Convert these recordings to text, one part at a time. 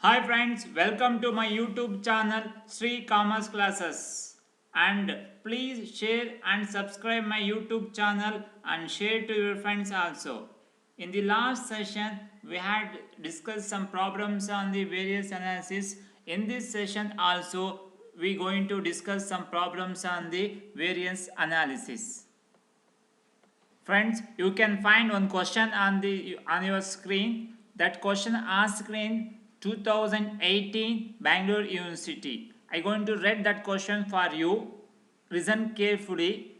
Hi friends, welcome to my YouTube channel Sri Commerce Classes, and please share and subscribe my YouTube channel and share to your friends also. In the last session we had discussed some problems on the various analysis. In this session also we going to discuss some problems on the variance analysis. Friends, you can find one question on your screen. That question asked in 2018 Bangalore University. I'm going to read that question for you. Listen carefully.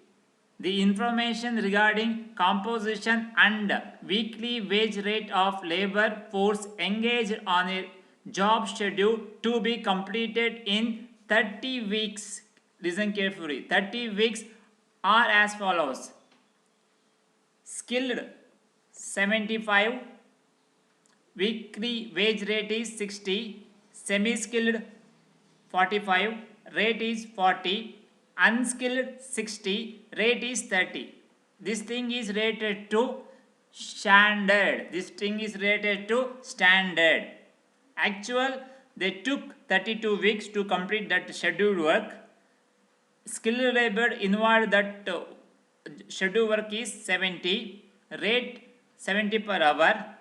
The information regarding composition and weekly wage rate of labor force engaged on a job schedule to be completed in 30 weeks. Listen carefully. 30 weeks are as follows: skilled 75, weekly wage rate is 60, semi skilled 45, rate is 40, unskilled 60, rate is 30. This thing is rated to standard. Actual, they took 32 weeks to complete that scheduled work. Skilled labor involved that schedule work is 70, rate 70 per hour,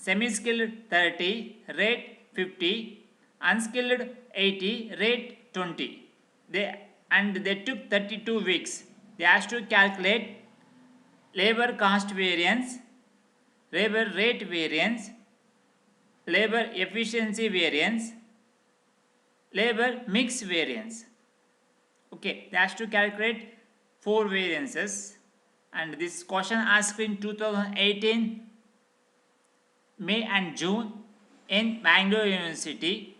semi skilled 30, rate 50, unskilled 80, rate 20. They took 32 weeks. They have to calculate labor cost variance, labor rate variance, labor efficiency variance, labor mix variance. Okay, they have to calculate 4 variances, and this question asked in 2018 May and June in Bangalore University.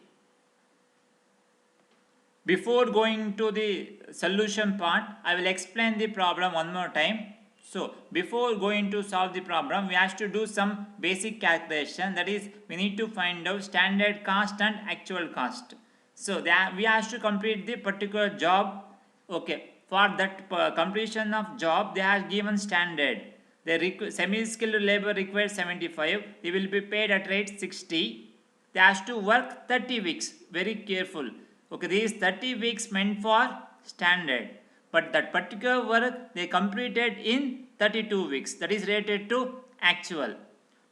Before going to the solution part, I will explain the problem one more time. So before going to solve the problem, we have to do some basic calculation. That is, we need to find out standard cost and actual cost. So that we have to complete the particular job. Okay, for that completion of job, they have given standard. The semi-skilled labor requires 75. They will be paid at rate 60. They have to work 30 weeks. Very careful. Okay, these 30 weeks meant for standard, but that particular work they completed in 32 weeks. That is rated to actual.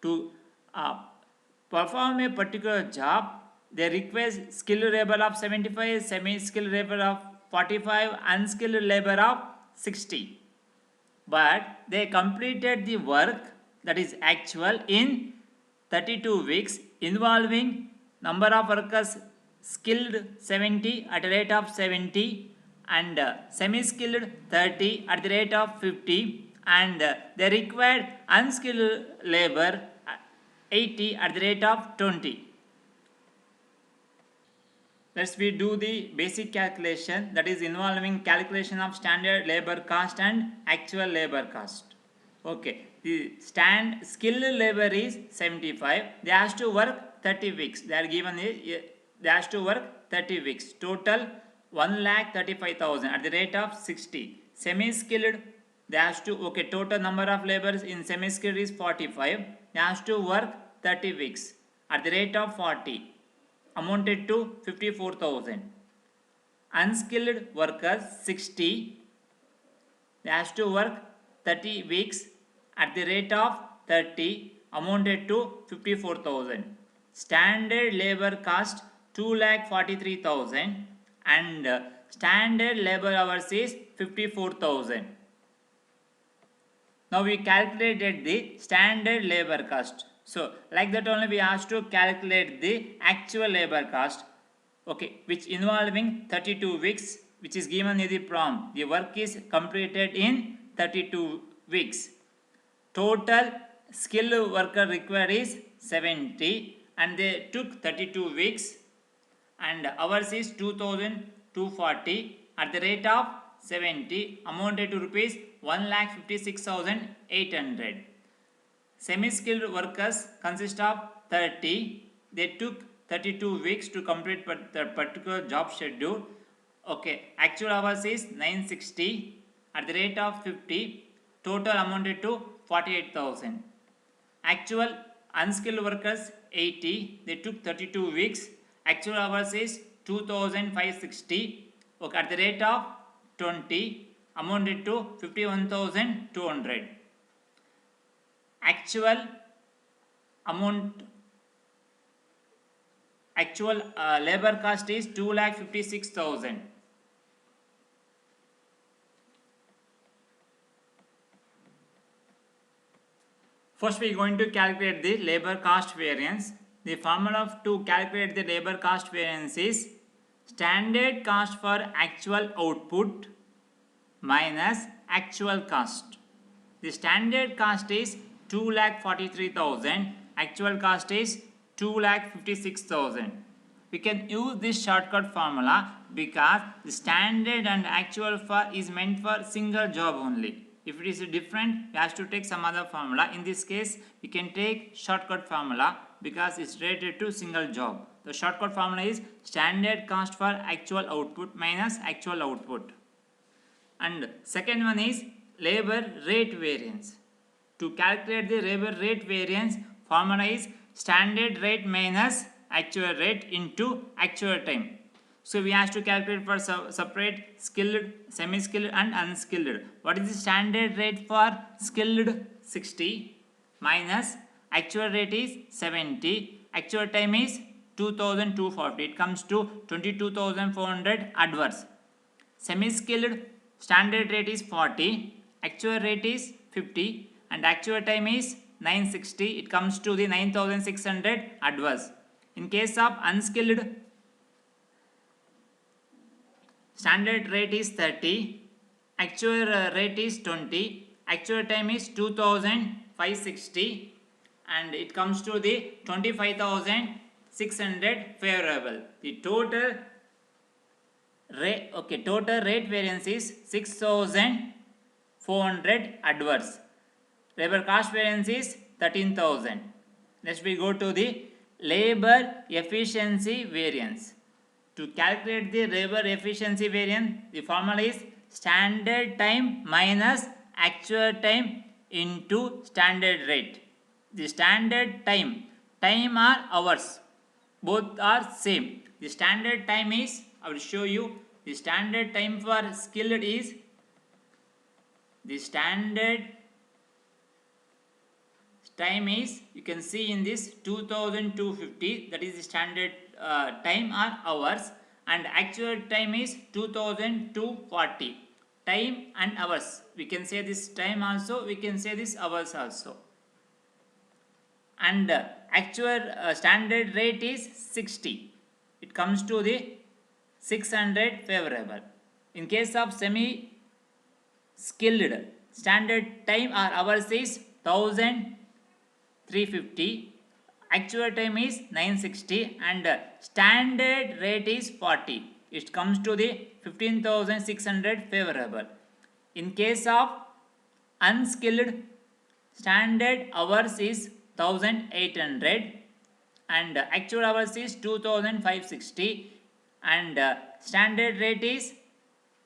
To perform a particular job, they request skilled labor of 75, semi-skilled labor of 45, unskilled labor of 60. But they completed the work, that is actual, in 32 weeks, involving number of workers skilled 70 at the rate of 70, and semi-skilled 30 at the rate of 50, and they required unskilled labor 80 at the rate of 20. Let's we do the basic calculation, that is involving calculation of standard labor cost and actual labor cost. Okay, the skilled labor is 75. They have to work 30 weeks. They are given they have to work 30 weeks. Total 1,35,000 at the rate of 60. Semi-skilled, they have to, okay, total number of laborers in semi-skilled is 45. They have to work 30 weeks at the rate of 40. Amounted to 54,000. Unskilled workers 60. They have to work 30 weeks at the rate of 30, amounted to 54,000. Standard labor cost 2,43,000, and standard labor hours is 54,000. Now we calculated the standard labor cost. So like that only we have to calculate the actual labor cost, okay, which involving 32 weeks, which is given in the prompt. The work is completed in 32 weeks. Total skilled worker required is 70, and they took 32 weeks, and hours is 2,240 at the rate of 70, amounted to rupees 1,56,800. Semi-skilled workers consist of 30. They took 32 weeks to complete the particular job schedule. Okay, actual hours is 960 at the rate of 50. Total amounted to 48,000. Actual unskilled workers 80. They took 32 weeks. Actual hours is 2560. Okay, at the rate of 20 amounted to 51,200. Actual amount, actual labor cost is 2,56,000. First we are going to calculate the labor cost variance. The formula to calculate the labor cost variance is standard cost for actual output minus actual cost. The standard cost is 2,43,000. Actual cost is 2,56,000. We can use this shortcut formula because the standard and actual is meant for single job only. If it is different, we have to take some other formula. In this case, we can take shortcut formula because it's related to single job. The shortcut formula is standard cost for actual output minus actual output. And second one is labor rate variance. To calculate the labor rate variance, formula is standard rate minus actual rate into actual time. So we have to calculate for separate skilled, semi-skilled and unskilled. What is the standard rate for skilled? 60 minus actual rate is 70. Actual time is 2,240. It comes to 22,400 adverse. Semi-skilled standard rate is 40. Actual rate is 50 and actual time is 960. It comes to the 9,600 adverse. In case of unskilled, standard rate is 30, actual rate is 20, actual time is 2,560 and it comes to the 25,600 favorable. The total rate variance is 6,400 adverse. Labor cost variance is 13,000. Next we go to the labor efficiency variance. To calculate the labor efficiency variance, the formula is standard time minus actual time into standard rate. The standard time or hours, both are same. The standard time is, I will show you, the standard time for skilled is, the standard time is, you can see in this 2,250, that is the standard time or hours, and actual time is 2,240. Time and hours, we can say this time also, we can say this hours also. And actual standard rate is 60. It comes to the 600 favorable. In case of semi skilled, standard time or hours is 1,350. Actual time is 960 and standard rate is 40. It comes to the 15,600 favorable. In case of unskilled, standard hours is 1,800 and actual hours is 2,560 and standard rate is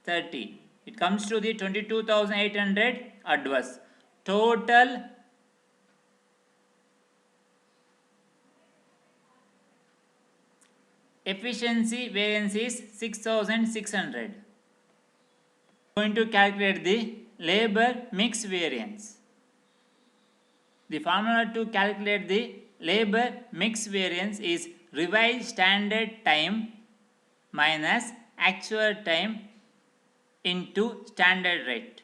30. It comes to the 22,800 adverse. Total efficiency variance is 6,600. Going to calculate the labor mix variance. The formula to calculate the labor mix variance is revised standard time minus actual time into standard rate.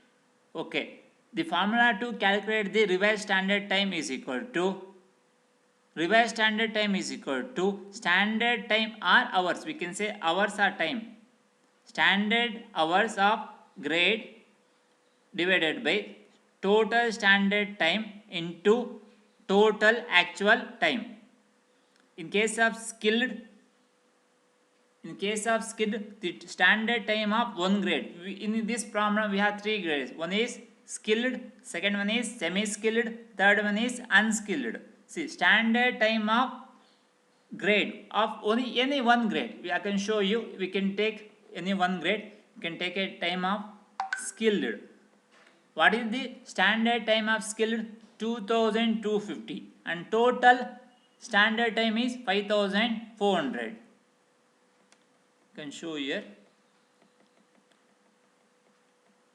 Okay, the formula to calculate the revised standard time is equal to standard time or hours. We can say hours or time. Standard hours of grade divided by total standard time into total actual time. In case of skilled, the standard time of one grade. In this problem we have three grades. One is skilled, second one is semi-skilled, third one is unskilled. See, standard time of grade of only any one grade. I can show you. We can take any one grade. We can take a time of skilled. What is the standard time of skilled? 2,250 and total standard time is 5400. Can show here.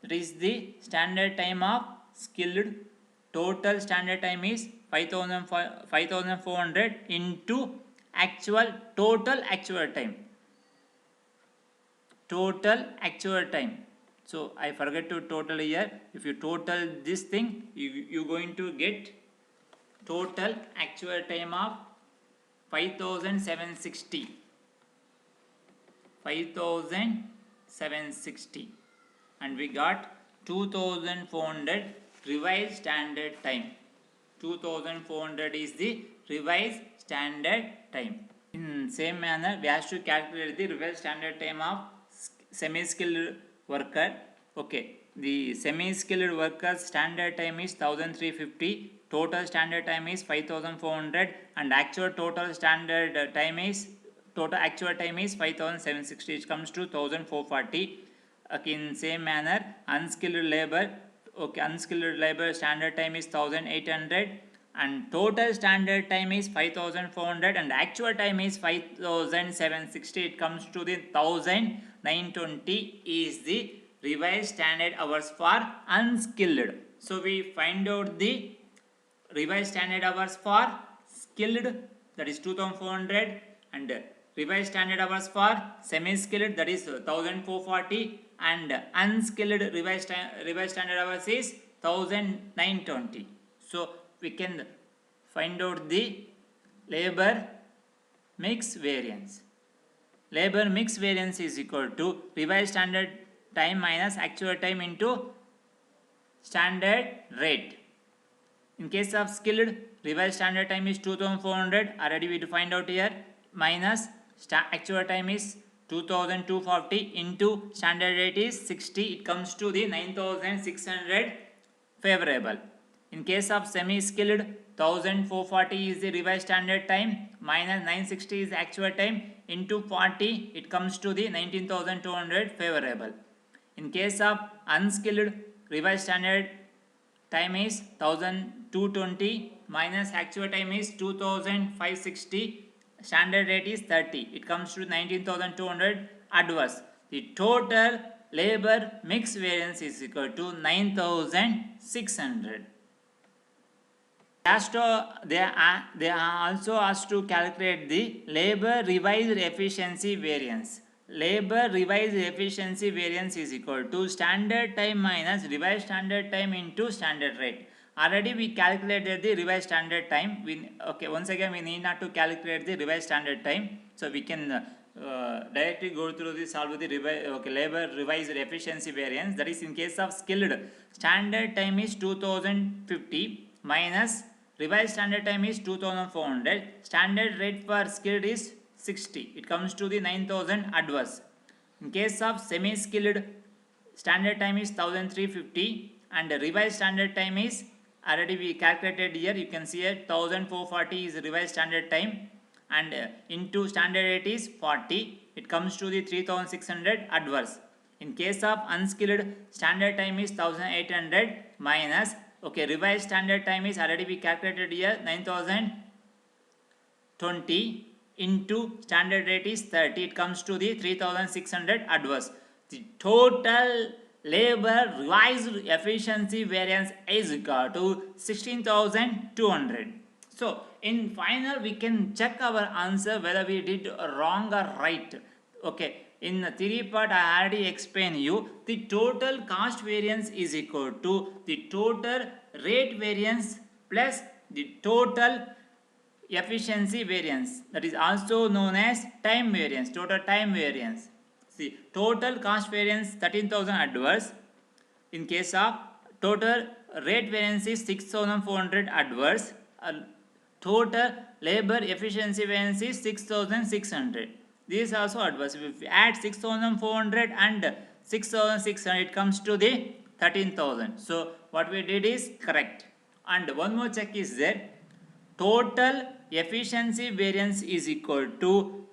That is the standard time of skilled. Total standard time is 5400 into total actual time. Total actual time. So I forget to total here. If you total this thing, you're going to get total actual time of 5760. 5760, and we got 2400 revised standard time. 2400 is the revised standard time. In same manner, we have to calculate the revised standard time of semi-skilled worker. Okay, the semi-skilled worker's standard time is 1350, total standard time is 5400, and actual total standard time is total actual time is 5760, which comes to 1440. Okay, in same manner, unskilled labor, okay, unskilled labor standard time is 1800, and total standard time is 5400, and actual time is 5760. It comes to the 1920 is the revised standard hours for unskilled. So we find out the revised standard hours for skilled, that is 2400, and revised standard hours for semi-skilled, that is 1440, and unskilled revised standard hours is 1920. So we can find out the labor mix variance. Labor mix variance is equal to revised standard time minus actual time into standard rate. In case of skilled, revised standard time is 2400, already we find out here, minus actual time is 2240 into standard rate is 60, it comes to the 9600 favorable. In case of semi-skilled, 1440 is the revised standard time minus 960 is actual time into 40, it comes to the 19200 favorable. In case of unskilled, revised standard time is 1220 minus actual time is 2560, standard rate is 30, it comes to 19200 adverse. The total labor mix variance is equal to 9600. They are also asked to calculate the labor revised efficiency variance. Labor revised efficiency variance is equal to standard time minus revised standard time into standard rate. Already we calculated the revised standard time. Once again we need not to calculate the revised standard time. So we can directly go through the solve the labor revised efficiency variance. That is in case of skilled, standard time is 2050 minus revised standard time is 2400. Standard rate for skilled is 60. It comes to the 9000 adverse. In case of semi-skilled, standard time is 1350 and revised standard time is already we calculated here. You can see here 1440 is revised standard time and into standard rate is 40. It comes to the 3600 adverse. In case of unskilled, standard time is 1800 minus revised standard time is already we calculated here 9020 into standard rate is 30. It comes to the 3600 adverse. The total labor revised efficiency variance is equal to 16200. So in final we can check our answer whether we did wrong or right. In the theory part I already explained you the total cost variance is equal to the total rate variance plus the total efficiency variance, that is also known as time variance, total time variance. See, total cost variance 13,000 adverse. In case of total rate variance is 6,400 adverse. Total labor efficiency variance is 6,600. This is also adverse. If we add 6,400 and 6,600, it comes to the 13,000. So what we did is correct. And one more check is there. Total efficiency variance is equal to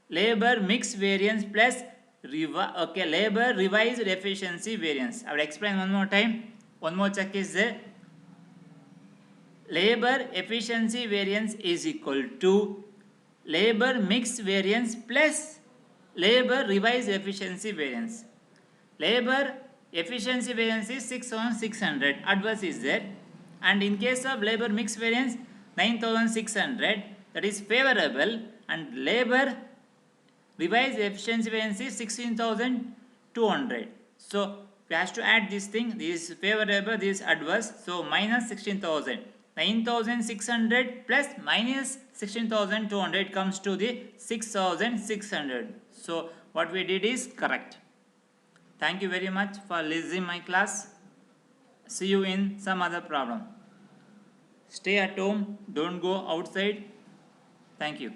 labor mix variance plus labor revised efficiency variance. I will explain one more time. One more check is there. labor efficiency variance is equal to labor mix variance plus labor revised efficiency variance. Labor efficiency variance is 6,600, adverse is there, and in case of labor mix variance 9,600, that is favorable, and labor revised efficiency variance is 16,200. So we have to add this thing, this is favorable, this is adverse, so minus 16,000. 9,600 plus minus 16,200 comes to the 6,600. So what we did is correct. Thank you very much for listening my class. See you in some other problem. Stay at home, don't go outside. Thank you.